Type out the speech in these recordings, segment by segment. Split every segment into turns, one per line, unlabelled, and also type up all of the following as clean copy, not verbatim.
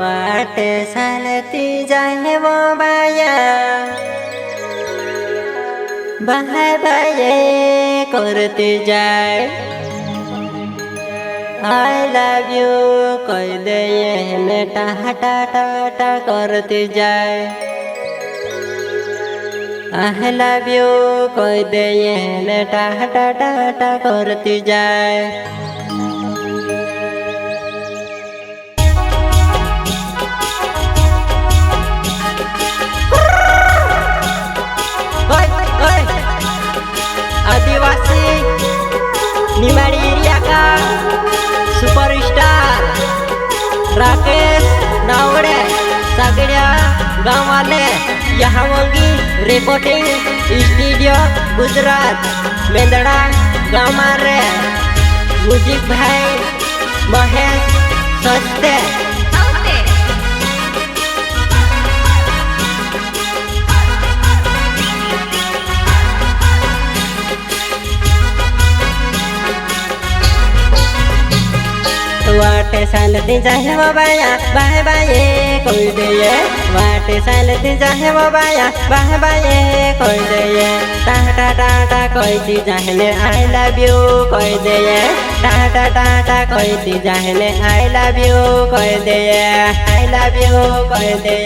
वाट सालती जाए वो बाया बाय बाये करती जाए आई लव यू कह दे ये टाटा टाटा करती जाए आई लव यू कह दे ये टाटा टाटा करती जाए आदिवासी निमाड़ी एरिया का सुपरस्टार राकेश नावड़े सगळ्या गाँव वाले यहाँ होंगी रिकॉर्डिंग स्टूडियो गुजरात मेंदड़ा गाँव मारे म्यूजिक भाई महेश सस्ते वाटे सालती जाए वो बाया बाय बाये कोई दे वाटे सालती जाए वो बाया बाय बाये कोई दे टाटा टाटा कोई दी जाहने आई लव यू कोई दे टाटा टाटा कोई दी जाहने आई लव यू कोई दे आई लव यू कोई दे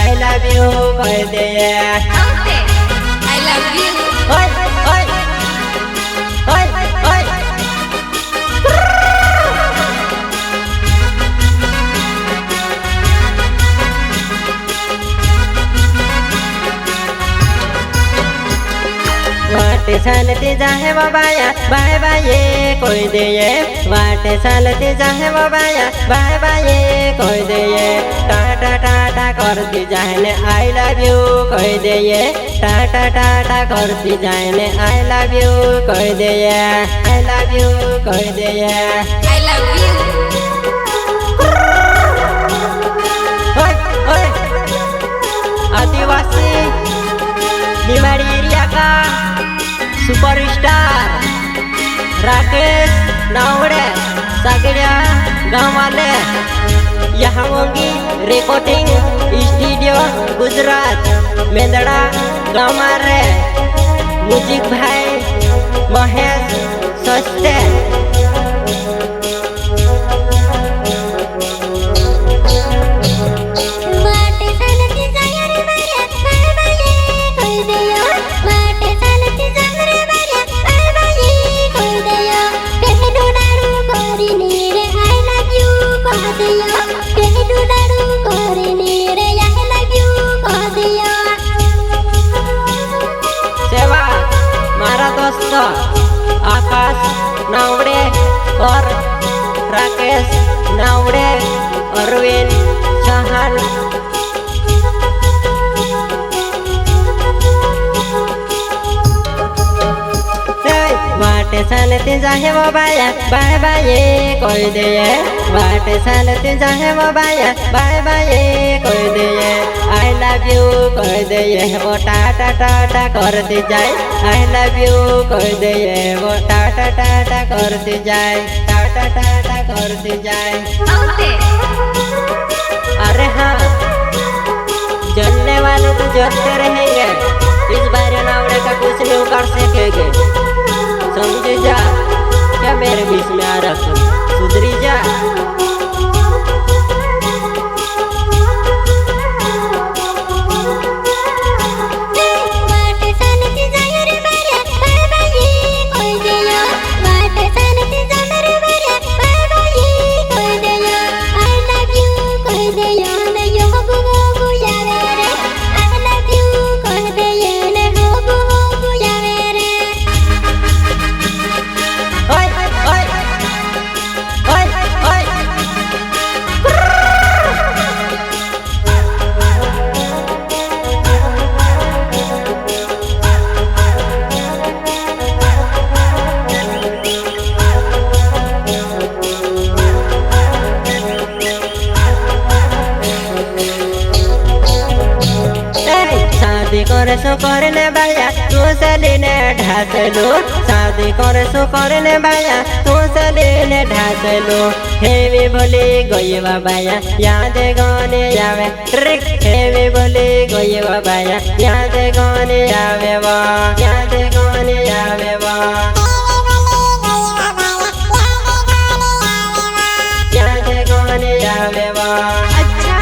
आई लव यू कोई दे
I love you.
वाटे सालती जाए वो बाया बाय बाये कोई दे वाटे सालती जाए वो बाया बाय बाये कोई दे टाटा टाटा करती जाए आई लव यू कोई दे टाटा टाटा करती जाए आई लव यू कोई दे आई लव यू कोई दे
I love you.
आदिवासी निमाड़ी एरिया का सुपरस्टार राकेश नावड़े सगळ्या गाँव वाले यहाँ होंगी रिकॉर्डिंग स्टूडियो गुजरात मेंदड़ा गाँव मारे म्यूजिक भाई महेश सस्ते आकाश नावड़े और राकेश नावड़े अरविंद चौहान वाटे सालती जाए वो बाया बाय बाये कोई दे वाटे सालती जाए वो बाया बाय बाये कोई दे आई लव यू कोई दे वो टाटा टाटा करती जाए आई लव यू कोई दे वो टाटा टाटा करती जाए टाटा टाटा करती जाए अरे हाँ जलने वाले तो जलते रहेंगे इस बार नावड़े का कुछ नहीं कर सकेंगे समझे जा क्या मेरे बीच में आ रख सुधरी जा करने बाया तू सलीने ढासलो शादी करने बाया तू सलीने ढासलो हेवी बोली गई बाया याद गाने आवे हेवी बोली गई बाया याद गाने आवे वा याद गाने आवे वा याद गाने आवे वा
अच्छा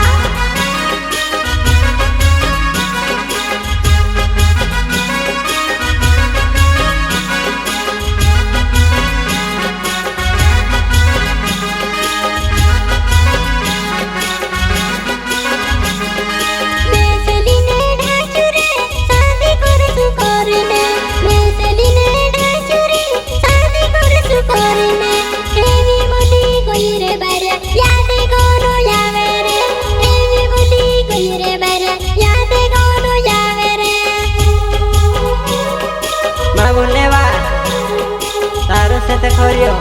तारो से ते खोरियो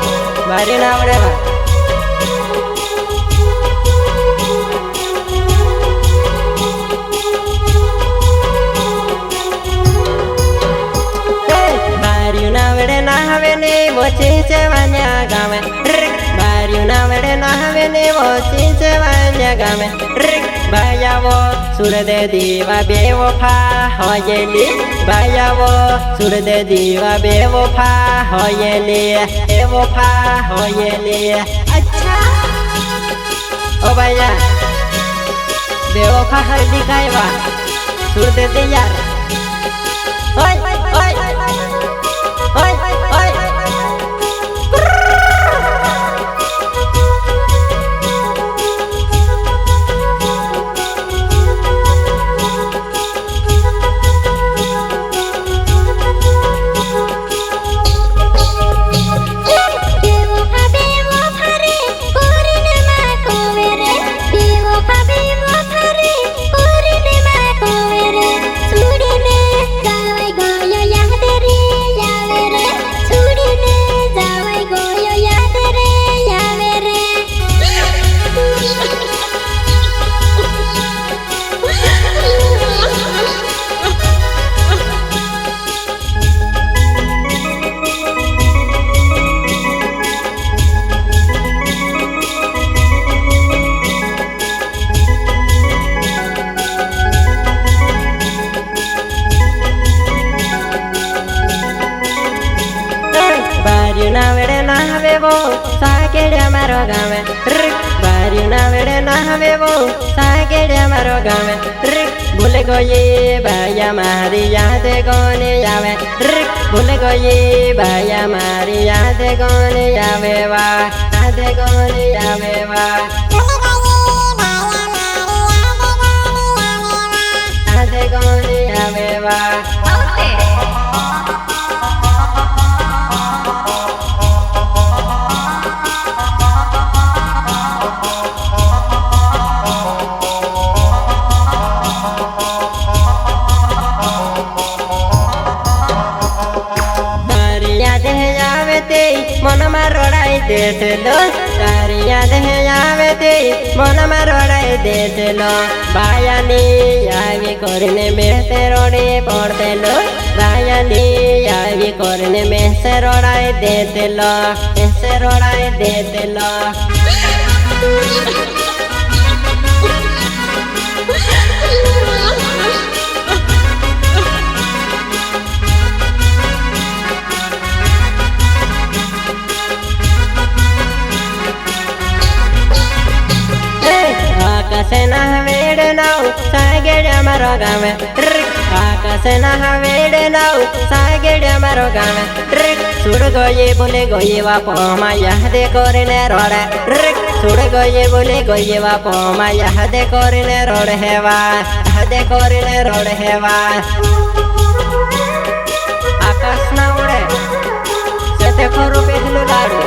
बारी ना आवड़े बा बारी ना आवड़े ना हवे ने मोची से वान्या गावे बारी ना आवड़े ना हवे ने मोची से वान्या गावे बाया वो सुर दे दीवा बेवफा होयली बाया वो सुर दे दीवा बेवफा होयली बेवफा होयली
अच्छा
ओ बाया बेवफा होयली काय बा सुर दे दे यार ओय ओय ओय ओय साकेड्या मारो गावे बारिना वेड़े ना हवे वो साकेड्या मारो गावे भूल गए भाया मारी याद कोने आवे भूल गए भाया मारी याद कोने आवे वा याद कोने आवे वा याद कोने आवे वा मन में रोड़ाई देते लो तारी याद है आवे ते मन में रोड़ाई देते लो बायानी आगे करने में से रोड़े पड़ते लो बायानी आगे करने में से रोड़ाई देते लो ऐसे रोड़ाई देते लो आकाशना वेड़े नाउ सागेड्या मारो गावे आकाशना वेड़े नाउ सागेड्या मारो गावे सुड़ गए बोले गए बापो माया दे करने रोड़े सुड़ गए बोले गए बापो माया दे करने रोड़ हेवा दे करने रोड़ हेवा आकाश ना उड़े सेते खरो पेहलू लाड़ू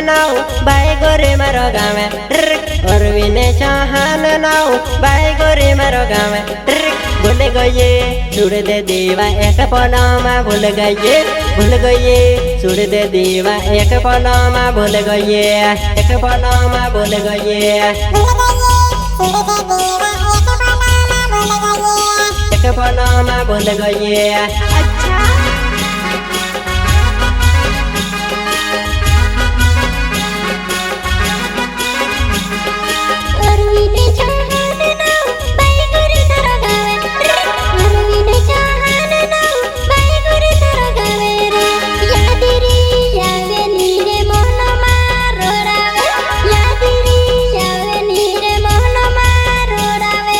नाव बाय गोरे मारो गावे अरविंद चौहान नाव बाय गोरे मारो गावे भूल गए सुर दे देवा एक पनामा भूल गए सुर दे देवा एक पनामा भूल गए एक पनामा भूल गए एक पनामा भूल गए
अच्छा अरविंद चौहान नाव बाय गोरे तारा गावे अरविंद चौहान नाव बाय गोरे तारा गावे रे याद रे यावे नीरे मोहन मारो रावे याद रे यावे नीरे मोहन मारो रावे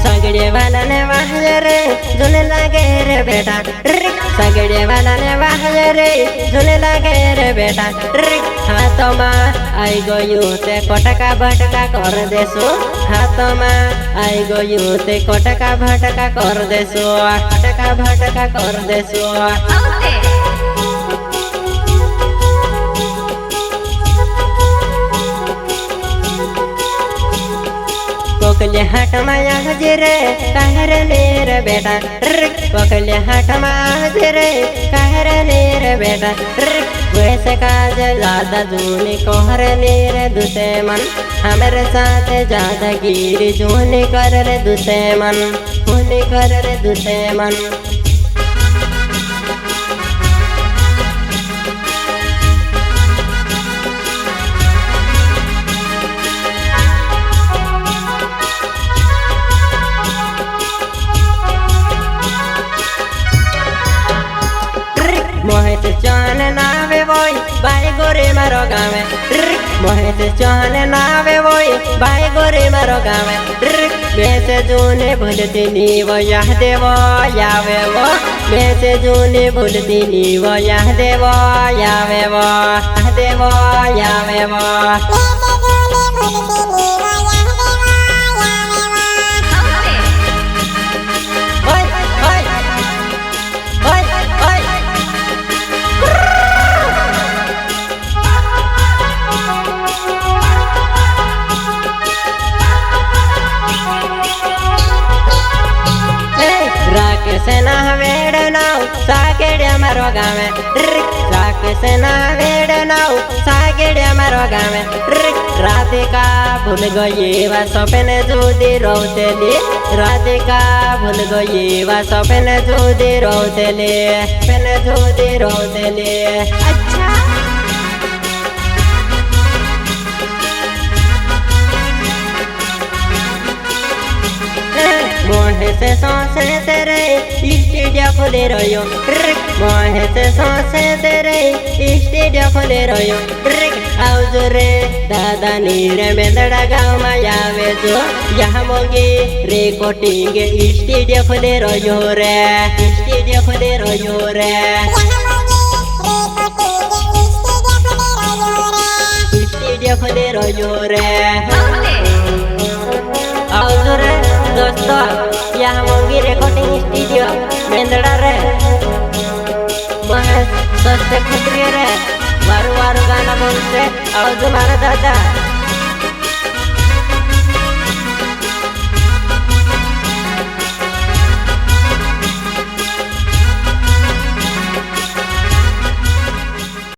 सगळे वालाने वाहले रे झुले लागे रे बेटा सगळे वालाने वाहले रे झुले लागे रे बेटा हाथमा आई गयो ते कटका भटका कर देसो हाथमा आई गयो ते कटका भटका कर देसो कटका भटका कर देसो
औते
कोकले हाट माया हजरे कहर नेर बेटा कोकले हाट माया हजरे कहर नेर बेटा वैसे काज ज्यादा जूनी कोहर नेर दुसे मन हमारे साथ ज्यादा गिरी जूनी कर रे दुसे मन जूनी कर रे दुसे मन मोहित चौहान नावे वोई बाय गोरे मारो गावे मोहित चौहान नावे वोई बाय गोरे मारो गावे वैसे जूने भूलती नी वो यह देवो यावे वो वैसे जूने भूलती नी वो यह देवो यावे वो यह देवो यावे वो ओय ओय ओय ओय राकेशना वेड नाव सागेड्या मारो गावे राकेशना वेड नाव सागेड्या मारो गावे राधिका भूल गई वा सपने जुदी रोतेली राधिका भूल गई वा सपने जुदी रोतेली सपने जुदी रोतेली
अच्छा
मोहे से सांसे तेरे स्टेडिया खोले रहो मोहे से सांसे तेरे स्टेडिया खोले रहो आउज रे दादा नीरे मेंदड़ा गाँव में आवे जो यहाँ मोगे रिकॉर्डिंग स्टेडिया खोले रहो रे स्टेडिया खोले रहो रे स्टेडिया खोले रहो रे आउज रे दोस्तों यहाँ मोगी रिकॉर्डिंग स्टूडियो मेंदड़ा रे महेश सस्ते खतरे रे वारू वारू गाना बोलते और तुम्हारा दादा